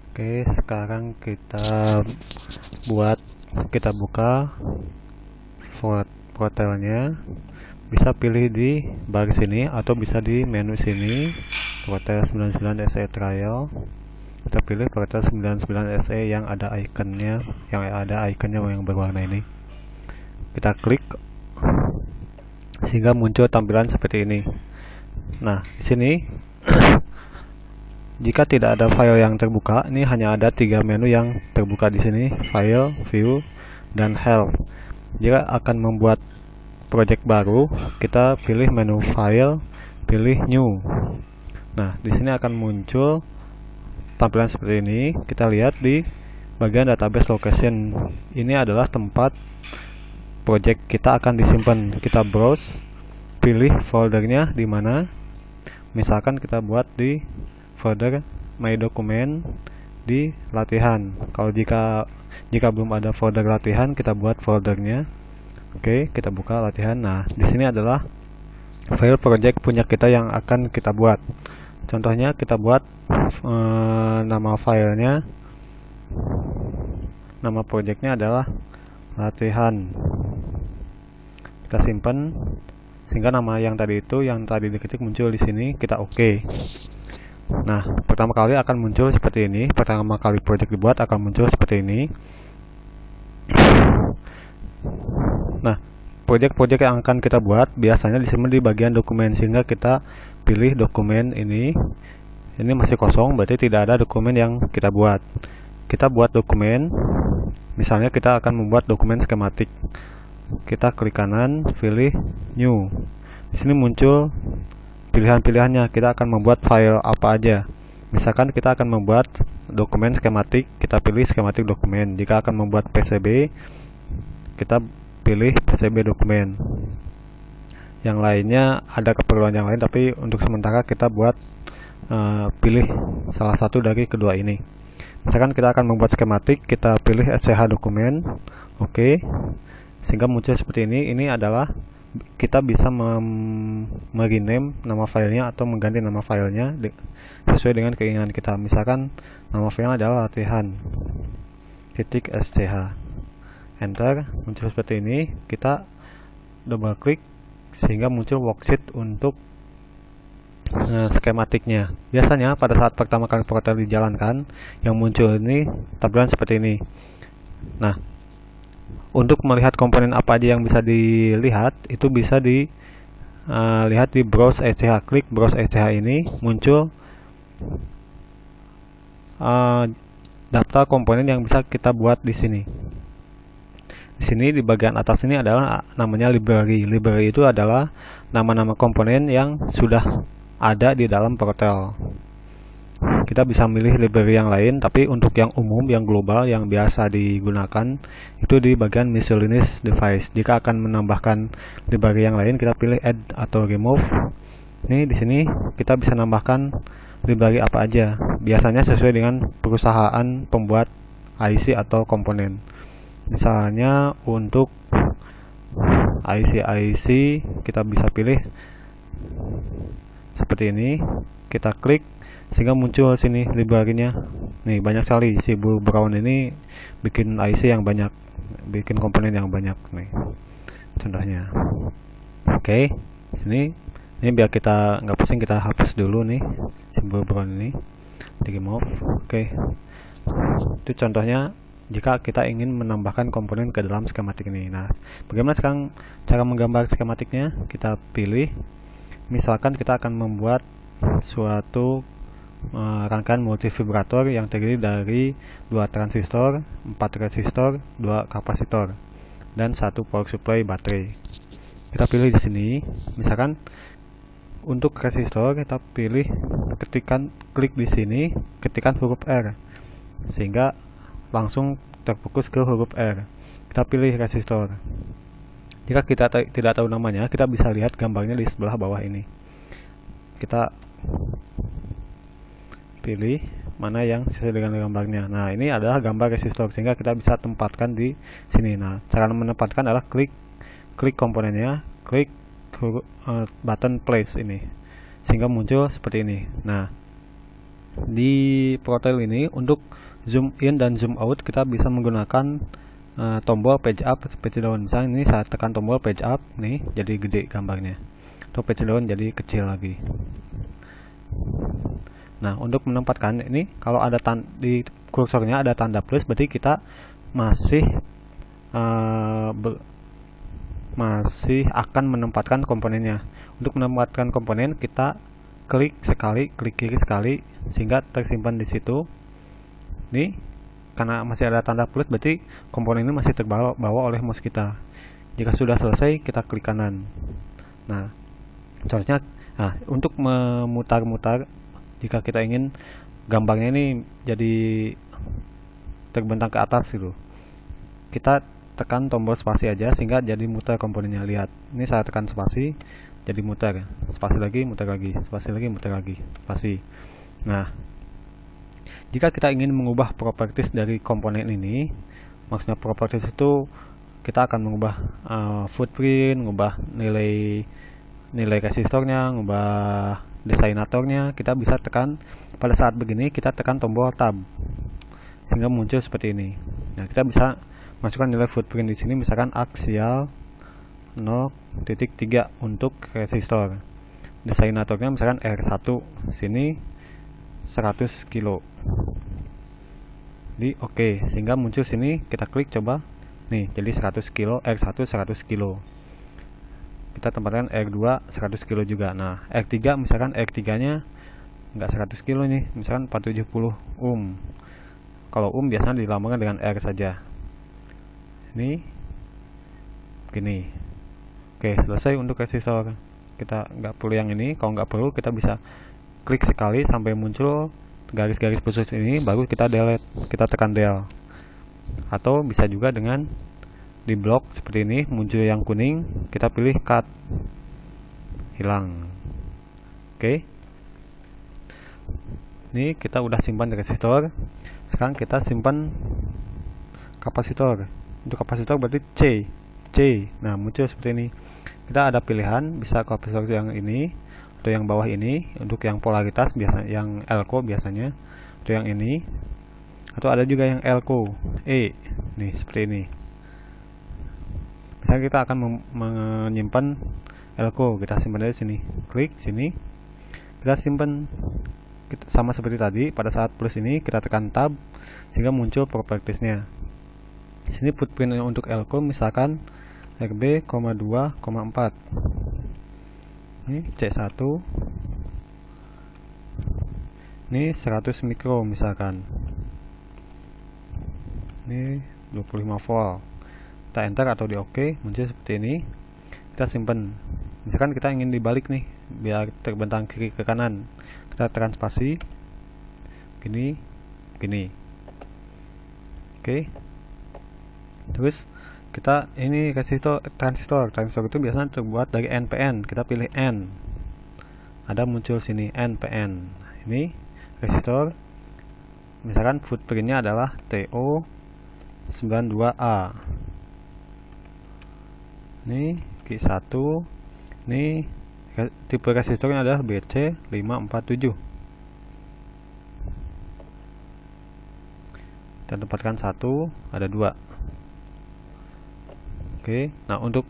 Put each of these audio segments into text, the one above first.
Oke, sekarang kita buka portalnya. Bisa pilih di baris sini atau bisa di menu sini, Portal 99 SE Trial. Kita pilih Portal 99 SE yang ada ikonnya, yang berwarna ini. Kita klik sehingga muncul tampilan seperti ini. Nah, di sini jika tidak ada file yang terbuka, ini hanya ada 3 menu yang terbuka di sini, File, View, dan Help. Jika akan membuat project baru, kita pilih menu File, pilih New. Nah, di sini akan muncul tampilan seperti ini. Kita lihat di bagian database location. Ini adalah tempat project kita akan disimpan. Kita browse, pilih foldernya di mana. Misalkan kita buat di folder My Document di latihan. Kalau jika belum ada folder latihan, kita buat foldernya. Oke, kita buka latihan. Nah, di sini adalah file project punya kita yang akan kita buat. Contohnya kita buat nama filenya, nama projectnya adalah latihan. Kita simpan sehingga nama yang tadi diketik muncul di sini. Kita oke. Nah, pertama kali akan muncul seperti ini. Pertama kali project dibuat akan muncul seperti ini. Nah, project-project yang akan kita buat biasanya disimpan di bagian dokumen, sehingga kita pilih dokumen ini. Ini masih kosong, berarti tidak ada dokumen yang kita buat. Kita buat dokumen, misalnya kita akan membuat dokumen skematik. Kita klik kanan, pilih New. Di sini muncul pilihan-pilihannya. Kita akan membuat file apa aja. Misalkan kita akan membuat dokumen skematik, kita pilih skematik dokumen. Jika akan membuat PCB, kita pilih PCB dokumen. Yang lainnya ada keperluan yang lain, tapi untuk sementara kita buat pilih salah satu dari kedua ini. Misalkan kita akan membuat skematik, kita pilih SCH dokumen. Oke. Sehingga muncul seperti ini. Ini adalah kita bisa merename nama filenya atau mengganti nama filenya sesuai dengan keinginan kita. Misalkan nama filenya adalah latihan .sch. Enter, muncul seperti ini. Kita double klik sehingga muncul worksheet untuk skematiknya. Biasanya pada saat pertama kali portal dijalankan, yang muncul ini tampilan seperti ini. Nah, untuk melihat komponen apa aja yang bisa dilihat, itu bisa dilihat di browse SCH. Klik browse SCH ini, muncul daftar komponen yang bisa kita buat di sini. Di sini di bagian atas ini adalah namanya library. Library itu adalah nama-nama komponen yang sudah ada di dalam portal. Kita bisa milih library yang lain, tapi untuk yang umum, yang global, yang biasa digunakan itu di bagian miscellaneous device. Jika akan menambahkan library yang lain, kita pilih add atau remove. Ini di sini kita bisa nambahkan library apa aja. Biasanya sesuai dengan perusahaan pembuat IC atau komponen. Misalnya untuk IC kita bisa pilih seperti ini. Kita klik sehingga muncul sini library-nya. Nih, banyak sekali. Si Bull Brown ini bikin IC yang banyak, bikin komponen yang banyak nih. Contohnya. Oke, sini ini biar kita nggak pusing, kita hapus dulu nih si Bull Brown ini. Di remove. Oke. Itu contohnya jika kita ingin menambahkan komponen ke dalam skematik ini. Nah, bagaimana sekarang cara menggambar skematiknya? Kita pilih, misalkan kita akan membuat suatu rangkaian multivibrator yang terdiri dari 2 transistor, 4 resistor, 2 kapasitor, dan 1 power supply baterai. Kita pilih di sini, misalkan untuk resistor kita pilih, klik di sini, ketikkan huruf R, sehingga langsung terfokus ke huruf R. Kita pilih resistor. Jika kita tidak tahu namanya, kita bisa lihat gambarnya di sebelah bawah ini. Kita pilih mana yang sesuai dengan gambarnya. Nah, ini adalah gambar resistor, sehingga kita bisa tempatkan di sini. Nah, cara menempatkan adalah klik komponennya, klik button place ini, sehingga muncul seperti ini. Nah, di Protel ini untuk zoom in dan zoom out kita bisa menggunakan tombol page up, page down. Misalnya ini saya tekan tombol page up nih, jadi gede gambarnya, atau page down jadi kecil lagi. Nah, untuk menempatkan ini, kalau ada di kursornya ada tanda plus, berarti kita masih akan menempatkan komponennya. Untuk menempatkan komponen, kita klik sekali, klik kiri sekali, sehingga tersimpan di situ. Nih, karena masih ada tanda plus, berarti komponen ini masih terbawa oleh mouse kita. Jika sudah selesai, kita klik kanan. Nah, contohnya, untuk memutar-mutar, jika kita ingin gambarnya ini jadi terbentang ke atas gitu, kita tekan tombol spasi aja sehingga jadi muter komponennya. Lihat, ini saya tekan spasi, jadi muter. Spasi lagi, muter lagi, spasi lagi, muter lagi, spasi. Nah, jika kita ingin mengubah properties dari komponen ini, maksudnya properties itu kita akan mengubah footprint, mengubah nilai resistornya, mengubah desainatornya. Kita bisa tekan pada saat begini, kita tekan tombol tab sehingga muncul seperti ini. Nah, kita bisa masukkan nilai footprint di sini, misalkan aksial 0.3 untuk resistor. Desainatornya misalkan R1 sini 100 kilo. Di oke, sehingga muncul sini, kita klik coba. Nih, jadi 100 kilo, R1 100 kilo. Kita tempatkan R2 100 kilo juga. Nah, R3 misalkan R3-nya enggak 100 kilo nih, misalkan 470 ohm. Kalau ohm biasanya dilambangkan dengan R saja. Ini gini. Oke, selesai untuk resistor. Kita nggak perlu yang ini. Kalau nggak perlu, kita bisa klik sekali sampai muncul garis-garis khusus ini, baru kita delete, kita tekan del. Atau bisa juga dengan di blok seperti ini, muncul yang kuning, kita pilih cut, hilang. Oke, ini kita udah simpan resistor. Sekarang kita simpan kapasitor. Untuk kapasitor berarti C. Nah, muncul seperti ini. Kita ada pilihan, bisa kapasitor yang ini atau yang bawah ini. Untuk yang polaritas biasanya yang elko biasanya, atau yang ini, atau ada juga yang elko E. Nih seperti ini. Misalnya kita akan menyimpan elko, kita simpan dari sini. Klik sini, kita simpan. Sama seperti tadi, pada saat plus ini kita tekan tab sehingga muncul propertiesnya. Di sini footprint untuk elko misalkan RB, 2,4. Ini C1. Ini 100 mikro misalkan. Ini 25 volt. Kita enter atau di OK, muncul seperti ini. Kita simpan. Misalkan kita ingin dibalik nih, biar terbentang kiri ke kanan. Kita tekan spasi. Gini. Oke. Terus kita ini transistor itu biasanya terbuat dari NPN. Kita pilih N. Ada muncul sini NPN. Ini resistor. Misalkan footprintnya adalah TO92A. Ini Q1. Ini tipe resistornya adalah BC547. Kita tempatkan 1, ada 2. Oke, nah untuk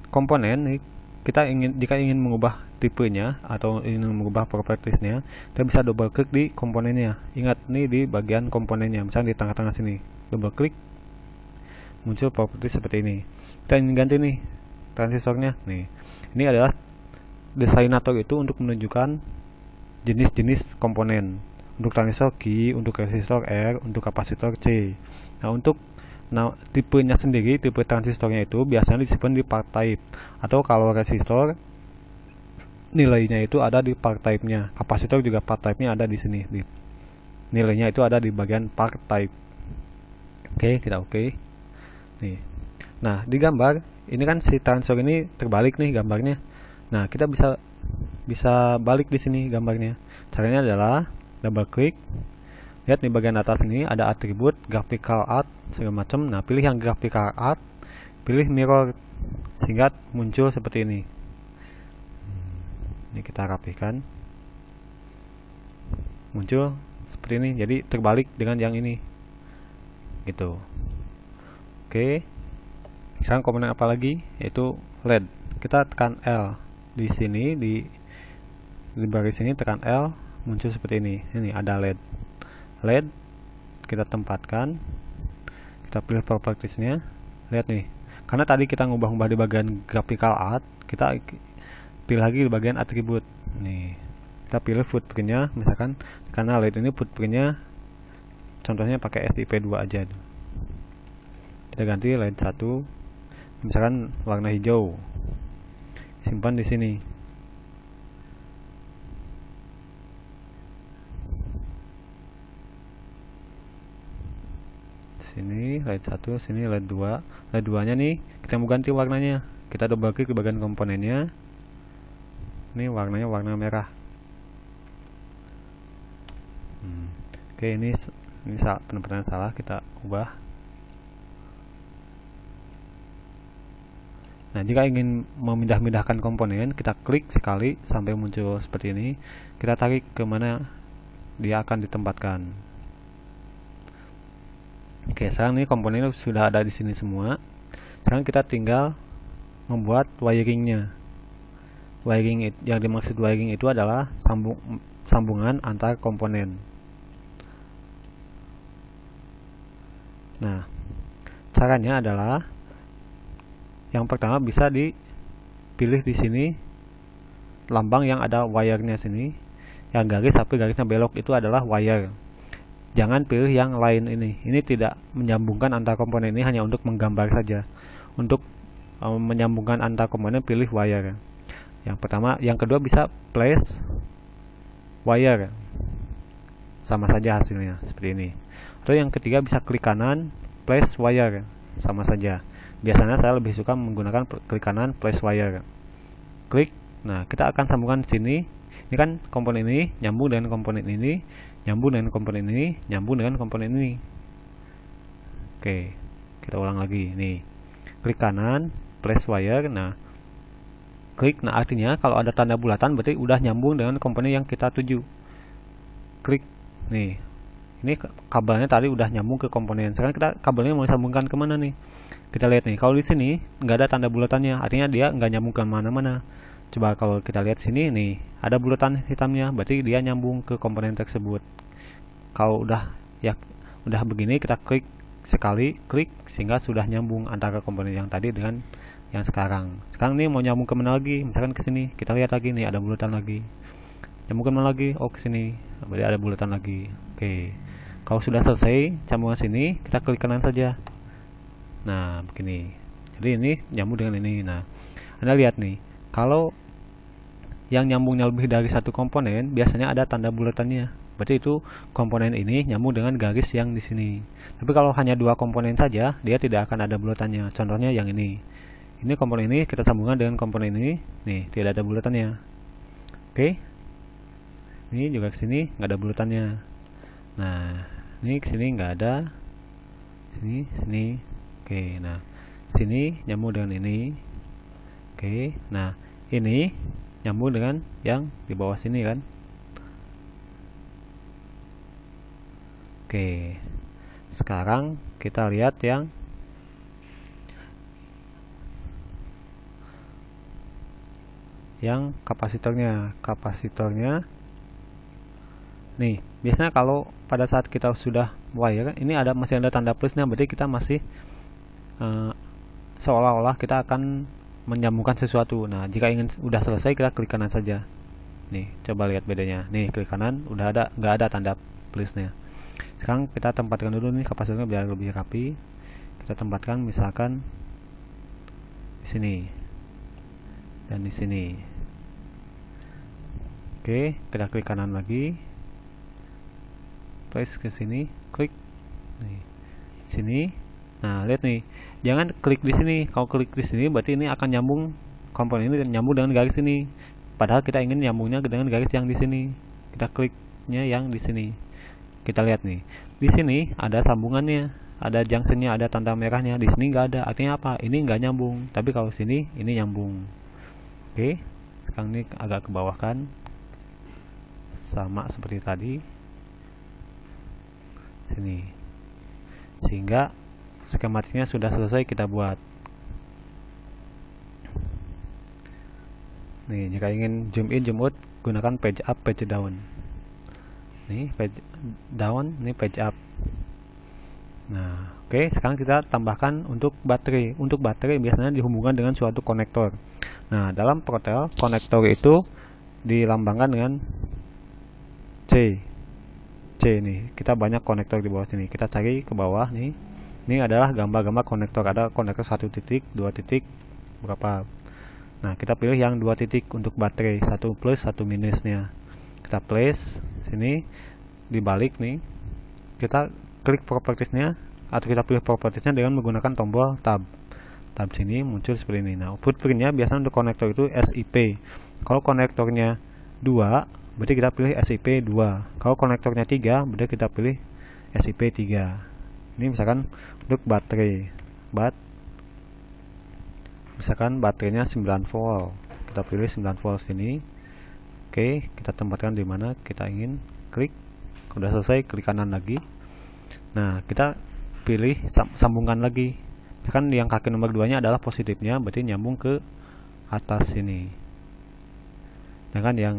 komponen jika ingin mengubah tipenya atau ingin mengubah propertiesnya, kita bisa double klik di komponennya. Ingat nih di bagian komponennya, misalnya di tengah-tengah sini, double klik, muncul properties seperti ini. Kita ingin ganti nih transistornya. Nih, ini adalah desainator itu untuk menunjukkan jenis-jenis komponen. Untuk transistor Q, untuk resistor R, untuk kapasitor C. Nah, untuk tipenya sendiri, tipe transistornya itu biasanya disimpan di part type, atau kalau resistor nilainya itu ada di part type-nya. Kapasitor juga part type-nya ada di sini. Nilainya itu ada di bagian part type. Oke, kita oke. Nih. Nah, di gambar ini kan si transistor ini terbalik nih gambarnya. Nah, kita bisa balik di sini gambarnya. Caranya adalah double klik. Lihat di bagian atas ini ada atribut graphical art segala macam. Nah, pilih yang graphical art, pilih mirror sehingga muncul seperti ini. Ini kita rapikan. muncul seperti ini, jadi terbalik dengan yang ini gitu. Oke, sekarang komponen apa lagi, yaitu LED. Kita tekan L di sini, di baris ini tekan L, muncul seperti ini. Ini ada LED kita tempatkan, kita pilih propertiesnya. Lihat nih, karena tadi kita ngubah-ubah di bagian graphical art, kita pilih lagi di bagian atribut. Nih, kita pilih footprintnya, misalkan karena LED ini footprintnya contohnya pakai SIP2 aja. Kita ganti LED 1, misalkan warna hijau, simpan di sini. Sini LED 1, sini LED 2. LED 2 nya nih kita mau ganti warnanya, kita double klik di bagian komponennya. Ini warnanya warna merah. Oke, ini benar-benar salah, kita ubah. Nah, jika ingin memindah-mindahkan komponen, kita klik sekali sampai muncul seperti ini. Kita tarik ke mana dia akan ditempatkan. Oke, sekarang ini komponen sudah ada di sini semua. Sekarang kita tinggal membuat wiringnya. Wiring yang dimaksud wiring itu adalah sambungan antar komponen. Nah, caranya adalah yang pertama bisa dipilih di sini lambang yang ada wire-nya sini. Yang garis sampai garisnya belok itu adalah wire. Jangan pilih yang lain ini. Ini tidak menyambungkan antar komponen, ini hanya untuk menggambar saja. Untuk menyambungkan antar komponen pilih wire. Yang pertama, yang kedua bisa place wire. Sama saja hasilnya seperti ini. Atau yang ketiga bisa klik kanan place wire. Sama saja. Biasanya saya lebih suka menggunakan klik kanan place wire. Klik. Nah, kita akan sambungkan sini. Ini kan komponen ini nyambung dengan komponen ini, nyambung dengan komponen ini, nyambung dengan komponen ini. Oke, kita ulang lagi. Nih, klik kanan, place wire. Nah, klik. Nah, artinya kalau ada tanda bulatan berarti udah nyambung dengan komponen yang kita tuju. Klik. Nih, ini kabelnya tadi udah nyambung ke komponen. Sekarang kita kabelnya mau sambungkan kemana nih? Kita lihat nih, kalau di sini nggak ada tanda bulatannya, artinya dia nggak nyambung ke mana-mana. Coba kalau kita lihat sini nih, ada bulatan hitamnya, berarti dia nyambung ke komponen tersebut. Kalau udah begini, kita klik sekali, klik sehingga sudah nyambung antara komponen yang tadi dengan yang sekarang. Sekarang nih mau nyambung ke mana lagi? Misalkan ke sini, kita lihat lagi nih ada bulatan lagi. Nyambung ke mana lagi? Oh, ke sini. Berarti ada bulatan lagi. Oke. Kalau sudah selesai sambungan sini, kita klik kanan saja. Nah, begini. Jadi ini nyambung dengan ini. Nah, Anda lihat nih, kalau yang nyambungnya lebih dari satu komponen, biasanya ada tanda bulatannya. Berarti itu komponen ini nyambung dengan garis yang di sini. Tapi kalau hanya dua komponen saja, dia tidak akan ada bulatannya. Contohnya yang ini. Ini komponen ini kita sambungkan dengan komponen ini. Nih, tidak ada bulatannya. Oke. Ini juga ke sini nggak ada bulatannya. Nah, ini ke sini nggak ada. Sini. Oke, nah sini nyambung dengan ini. Oke, nah ini nyambung dengan yang di bawah sini kan. Oke, sekarang kita lihat yang kapasitornya. Nih, biasanya kalau pada saat kita sudah wire, ini masih ada tanda plusnya, berarti kita masih seolah-olah kita akan menyambungkan sesuatu. Nah, jika ingin udah selesai, kita klik kanan saja. Nih, coba lihat bedanya. Nih, klik kanan udah nggak ada tanda plusnya. Sekarang kita tempatkan dulu nih kapasitornya biar lebih rapi. Kita tempatkan misalkan di sini dan di sini. Oke, kita klik kanan lagi. Place ke sini, klik. Nih, sini. Nah, lihat nih. Jangan klik di sini. Kalau klik di sini berarti ini akan nyambung, komponen ini nyambung dengan garis ini. Padahal kita ingin nyambungnya dengan garis yang di sini. Kita kliknya yang di sini. Kita lihat nih. Di sini ada sambungannya, ada junctionnya, ada tanda merahnya. Di sini nggak ada. Artinya apa? Ini nggak nyambung. Tapi kalau sini ini nyambung. Oke. Sekarang ini agak ke bawah kan. Sama seperti tadi. sini, sehingga skematiknya sudah selesai kita buat. Nih, jika ingin zoom in, zoom out, gunakan page up, page down. Nih, page down, nih page up. Nah, oke, sekarang kita tambahkan untuk baterai. Untuk baterai biasanya dihubungkan dengan suatu konektor. Nah, dalam Protel, konektor itu dilambangkan dengan C. C nih. Kita banyak konektor di bawah sini. Kita cari ke bawah nih. Ini adalah gambar-gambar konektor. Ada konektor 1 titik, 2 titik, berapa. Nah, kita pilih yang 2 titik untuk baterai, 1 plus 1 minusnya. Kita place sini, dibalik nih. Kita klik propertiesnya, atau kita pilih propertiesnya dengan menggunakan tombol tab. Tab sini muncul seperti ini. Nah, footprintnya biasanya untuk konektor itu SIP. Kalau konektornya 2, berarti kita pilih SIP 2. Kalau konektornya 3, berarti kita pilih SIP 3. Ini misalkan untuk baterai, misalkan baterainya 9 volt, kita pilih 9 volt sini. Oke, kita tempatkan di mana kita ingin, klik. Udah selesai, klik kanan lagi. Nah, kita pilih sambungkan lagi. Misalkan yang kaki nomor 2 nya adalah positifnya, berarti nyambung ke atas sini. Sedangkan yang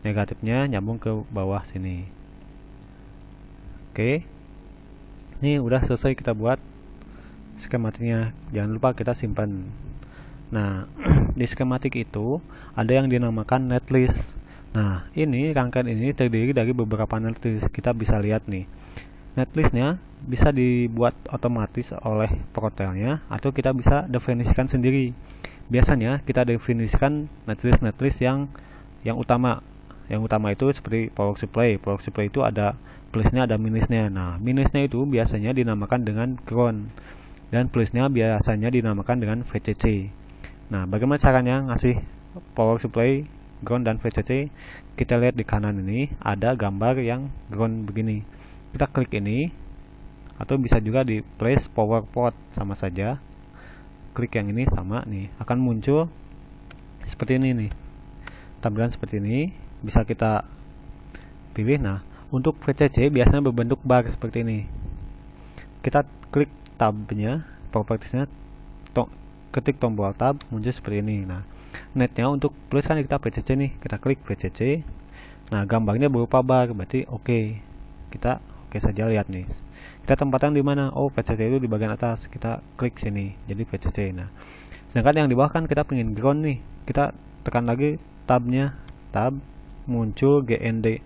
negatifnya nyambung ke bawah sini. Oke, ini udah selesai kita buat skematiknya. Jangan lupa kita simpan. Nah, di skematik itu ada yang dinamakan netlist. Nah, ini rangkaian ini terdiri dari beberapa netlist. Kita bisa lihat nih, netlistnya bisa dibuat otomatis oleh Protelnya, atau kita bisa definisikan sendiri. Biasanya kita definisikan netlist yang utama. Yang utama itu seperti power supply. Power supply itu ada plusnya, ada minusnya. Nah, minusnya itu biasanya dinamakan dengan ground, dan plusnya biasanya dinamakan dengan VCC. Nah, bagaimana caranya ngasih power supply, ground, dan VCC? Kita lihat di kanan ini ada gambar yang ground begini. Kita klik ini, atau bisa juga di place power port, sama saja. Klik yang ini sama nih, akan muncul seperti ini nih, tampilan seperti ini. Bisa kita pilih. Nah, untuk VCC biasanya berbentuk bar seperti ini. Kita klik tabnya, propertiesnya, ketik tombol tab, muncul seperti ini. Nah, netnya untuk plus kan kita VCC nih, kita klik VCC. Nah, gambarnya berupa bar, berarti oke. Kita oke saja. Lihat nih, kita tempatkan di mana? Oh, VCC itu di bagian atas. Kita klik sini, jadi VCC. Nah, sedangkan yang di bawah kan kita pengen ground nih, kita tekan lagi tabnya, tab, muncul GND,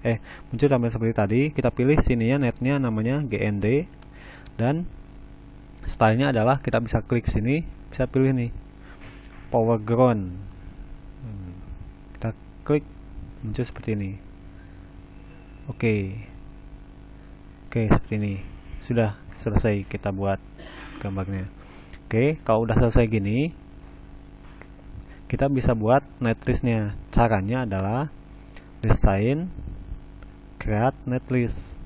muncul tampilan seperti tadi. Kita pilih sini ya, netnya namanya GND, dan stylenya adalah kita bisa klik sini, bisa pilih nih power ground. Kita klik, muncul seperti ini. Oke, seperti ini. Sudah selesai kita buat gambarnya. Oke, kalau udah selesai gini, kita bisa buat netlistnya. Caranya adalah desain, create netlist.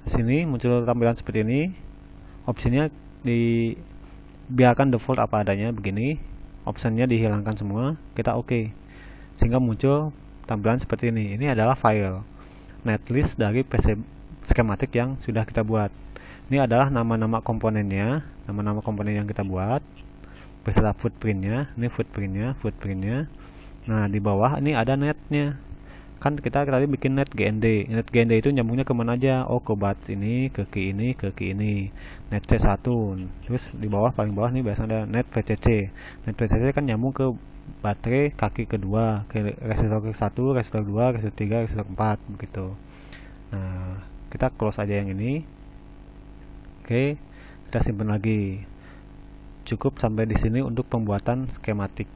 Sini muncul tampilan seperti ini. Opsinya dibiarkan default apa adanya begini. Optionnya dihilangkan semua. Kita oke. Sehingga muncul tampilan seperti ini. Ini adalah file netlist dari PC skematik yang sudah kita buat. Ini adalah nama-nama komponennya, nama-nama komponen yang kita buat beserta footprintnya. Ini footprintnya. Nah, di bawah ini ada netnya. Kan kita tadi bikin net GND. Net GND itu nyambungnya kemana aja? Oh, ke bat ini, ke key ini. Net C1. Terus di bawah, paling bawah nih biasanya ada net VCC. Net VCC kan nyambung ke baterai kaki kedua, ke resistor ke-1, resistor 2, resistor 3, resistor 4 begitu. Nah, kita close aja yang ini. Oke, kita simpan lagi. Cukup sampai di sini untuk pembuatan skematik.